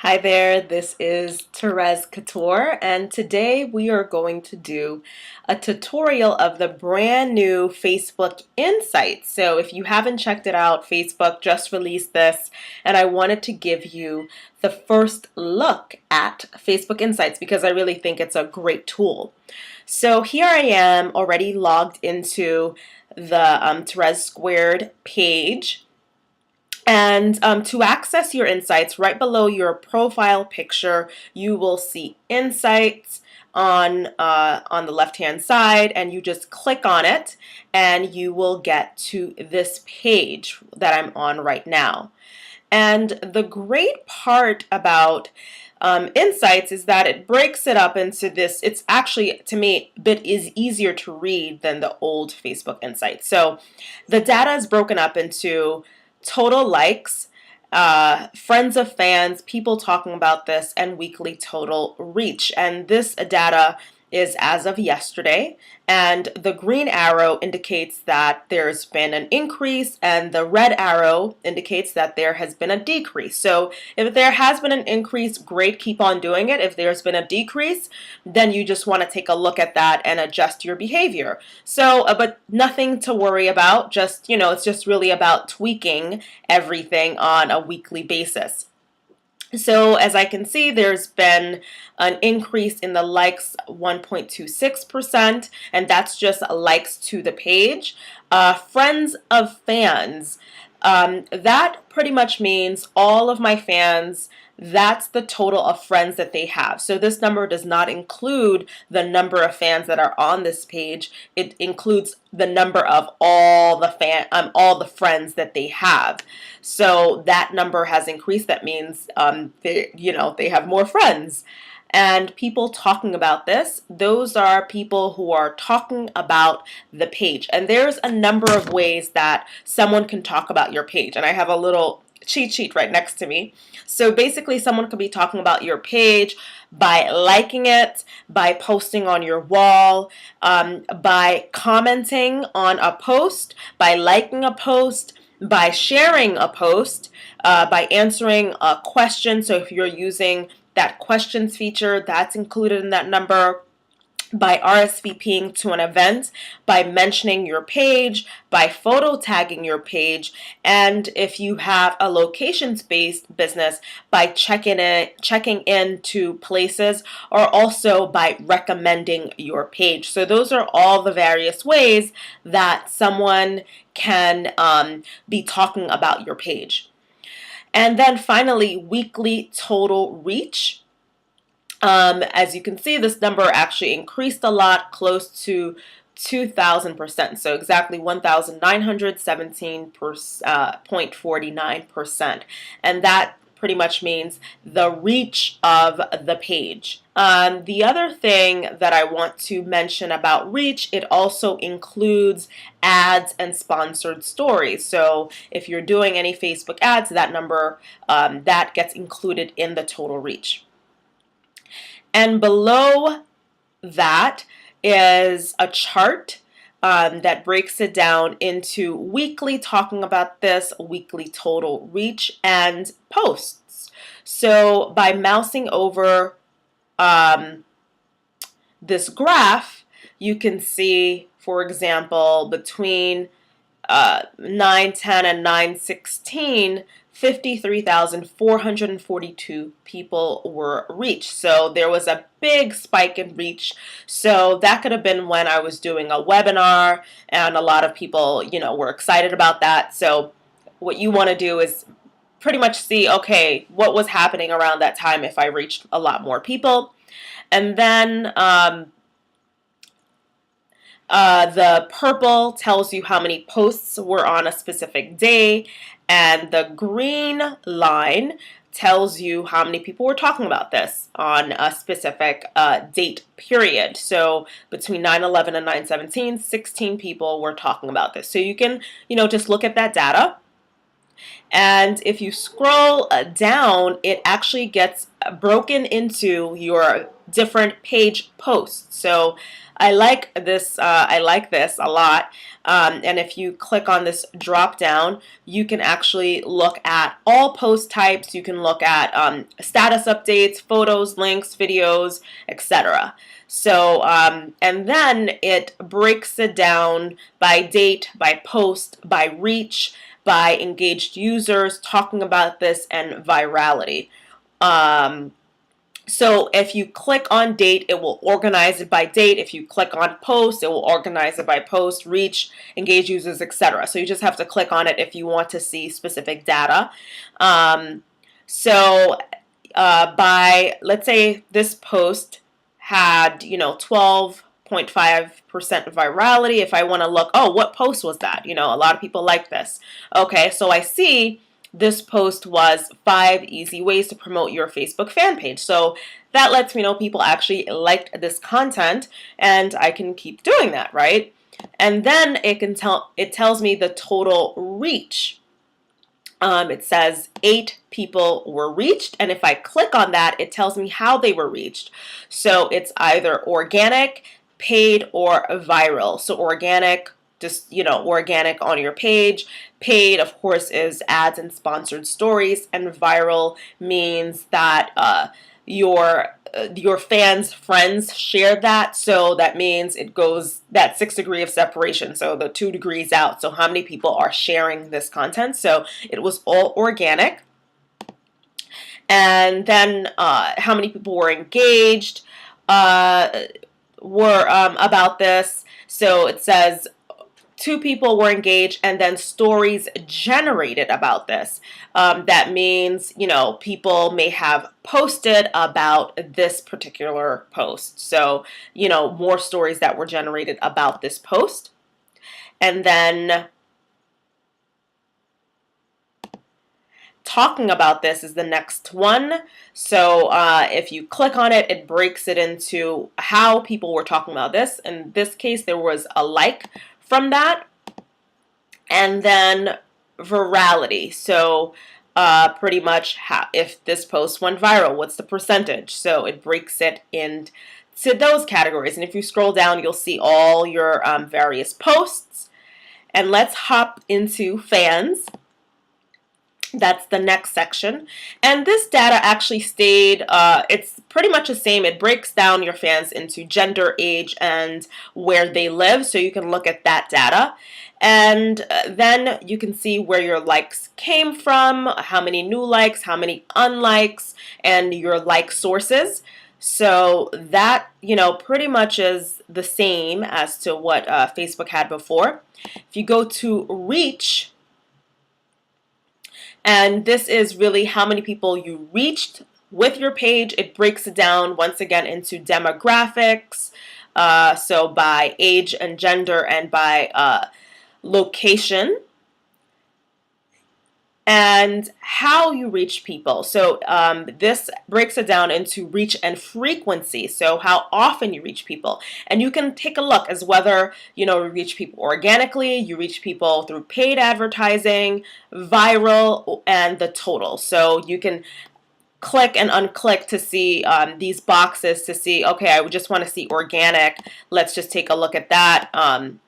Hi there, this is Therese Couture, and today we are going to do a tutorial of the brand new Facebook Insights. So if you haven't checked it out, Facebook just released this, and I wanted to give you the first look at Facebook Insights because I really think it's a great tool. So here I am already logged into the Therese Squared page. And to access your insights, right below your profile picture, you will see insights on the left-hand side, and you just click on it, and you will get to this page that I'm on right now. And the great part about insights is that it breaks it up into this. It's actually, to me, a bit is easier to read than the old Facebook Insights. So the data is broken up into total likes, friends of fans, people talking about this, and weekly total reach. And this data is as of yesterday, and the green arrow indicates that there's been an increase, and the red arrow indicates that there has been a decrease. So if there has been an increase, great, keep on doing it. If there's been a decrease, then you just want to take a look at that and adjust your behavior. So, but nothing to worry about, just, it's just really about tweaking everything on a weekly basis. So as I can see, there's been an increase in the likes 1.26%, and that's just likes to the page. Friends of fans, that pretty much means all of my fans. That's the total of friends that they have. So this number does not include the number of fans that are on this page. It includes the number of all the friends that they have. So that number has increased. That means they have more friends. And people talking about this, those are people who are talking about the page. And there's a number of ways that someone can talk about your page. And I have a little cheat sheet right next to me. So basically, someone could be talking about your page by liking it, by posting on your wall, by commenting on a post, by liking a post, by sharing a post, by answering a question. So if you're using that questions feature, that's included in that number, by RSVPing to an event, by mentioning your page, by photo tagging your page, and if you have a locations-based business, by checking in to places, or also by recommending your page. So those are all the various ways that someone can be talking about your page. And then finally, weekly total reach. As you can see, this number actually increased a lot, close to 2,000%. So exactly 1,917.49%. And that pretty much means the reach of the page. The other thing that I want to mention about reach, it also includes ads and sponsored stories. So if you're doing any Facebook ads, that number, that gets included in the total reach. And below that is a chart that breaks it down into weekly talking about this, weekly total reach, and posts. So by mousing over this graph, you can see, for example, between 9:10 and 9:16, 53,442 people were reached. So there was a big spike in reach. So that could have been when I was doing a webinar and a lot of people, were excited about that. So what you want to do is pretty much see, okay, what was happening around that time if I reached a lot more people. And then the purple tells you how many posts were on a specific day, and the green line tells you how many people were talking about this on a specific date period. So between 9/11 and 9/17, 16 people were talking about this. So you can, just look at that data. And if you scroll down, it actually gets broken into your different page posts. So I like this. I like this a lot. And if you click on this drop down, you can actually look at all post types. You can look at status updates, photos, links, videos, etc. So, and then it breaks it down by date, by post, by reach, by engaged users talking about this, and virality. So if you click on date, it will organize it by date. If you click on post, it will organize it by post, reach, engage users, etc. So you just have to click on it if you want to see specific data. So by, let's say this post had, 12.5% virality. If I want to look, oh, what post was that? A lot of people like this. Okay, so I see this post was 5 easy ways to promote your Facebook fan page. So that lets me know people actually liked this content, and I can keep doing that, right? And then it tells me the total reach. It says 8 people were reached, and if I click on that, it tells me how they were reached. So it's either organic, paid, or viral. So organic, just, organic on your page. Paid, of course, is ads and sponsored stories, and viral means that your fans' friends shared that, so that means it goes that 6 degree of separation, so the 2 degrees out. So how many people are sharing this content? So it was all organic. And then how many people were engaged about this. So it says 2 people were engaged, and then stories generated about this. That means, people may have posted about this particular post. So, more stories that were generated about this post. And then talking about this is the next one. So if you click on it, it breaks it into how people were talking about this. In this case, there was a like from that, and then virality. So pretty much if this post went viral, what's the percentage? So it breaks it into those categories. And if you scroll down, you'll see all your various posts. And let's hop into fans. That's the next section. And this data actually stayed, it's pretty much the same. It breaks down your fans into gender, age, and where they live. So you can look at that data. And then you can see where your likes came from, how many new likes, how many unlikes, and your like sources. So that, pretty much is the same as to what Facebook had before. If you go to reach, and this is really how many people you reached with your page. It breaks it down once again into demographics, so by age and gender, and by location, and how you reach people. So this breaks it down into reach and frequency, so how often you reach people. And you can take a look as whether, you reach people organically, you reach people through paid advertising, viral, and the total. So you can click and unclick to see these boxes to see, okay, I just want to see organic. Let's just take a look at that.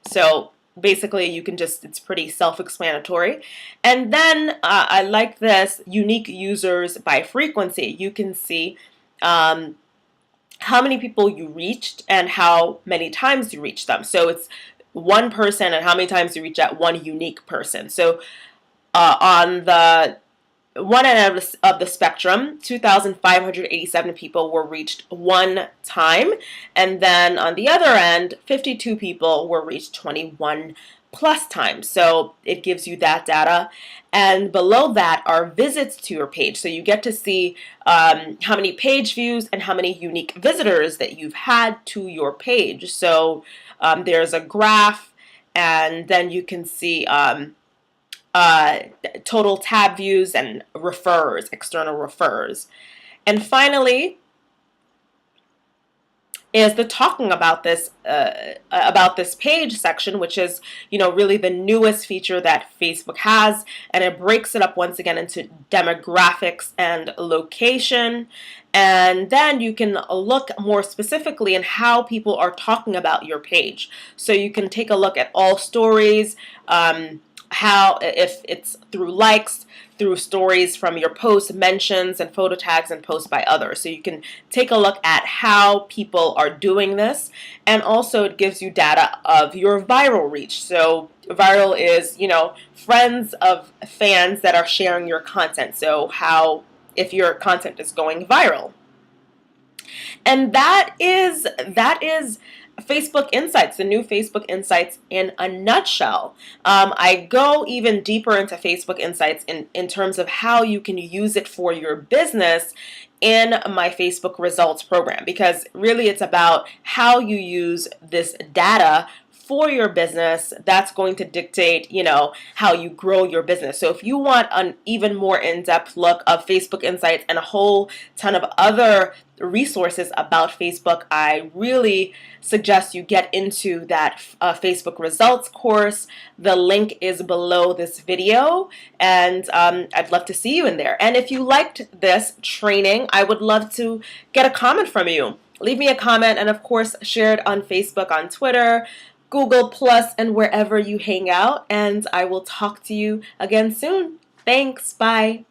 So basically you can just, it's pretty self-explanatory. And then I like this, unique users by frequency. You can see how many people you reached and how many times you reached them. So it's one person and how many times you reach that one unique person. So on the one end of the spectrum, 2,587 people were reached one time, and then on the other end, 52 people were reached 21 plus times. So it gives you that data. And below that are visits to your page. So you get to see how many page views and how many unique visitors that you've had to your page. So there's a graph, and then you can see total tab views and refers, external refers. And finally, is the talking about this page section, which is really the newest feature that Facebook has, and it breaks it up once again into demographics and location. And then you can look more specifically in how people are talking about your page. So you can take a look at all stories, how if it's through likes, through stories from your posts, mentions, and photo tags and posts by others. So you can take a look at how people are doing this, and also it gives you data of your viral reach. So viral is, friends of fans that are sharing your content. So how if your content is going viral. And that is Facebook Insights, the new Facebook Insights in a nutshell. I go even deeper into Facebook Insights in terms of how you can use it for your business in my Facebook Results program, because really it's about how you use this data for your business. That's going to dictate, how you grow your business. So if you want an even more in-depth look of Facebook Insights and a whole ton of other resources about Facebook, I really suggest you get into that Facebook Results course. The link is below this video, and I'd love to see you in there. And if you liked this training, I would love to get a comment from you. Leave me a comment, and of course share it on Facebook, on Twitter, Google Plus, and wherever you hang out. And I will talk to you again soon. Thanks. Bye.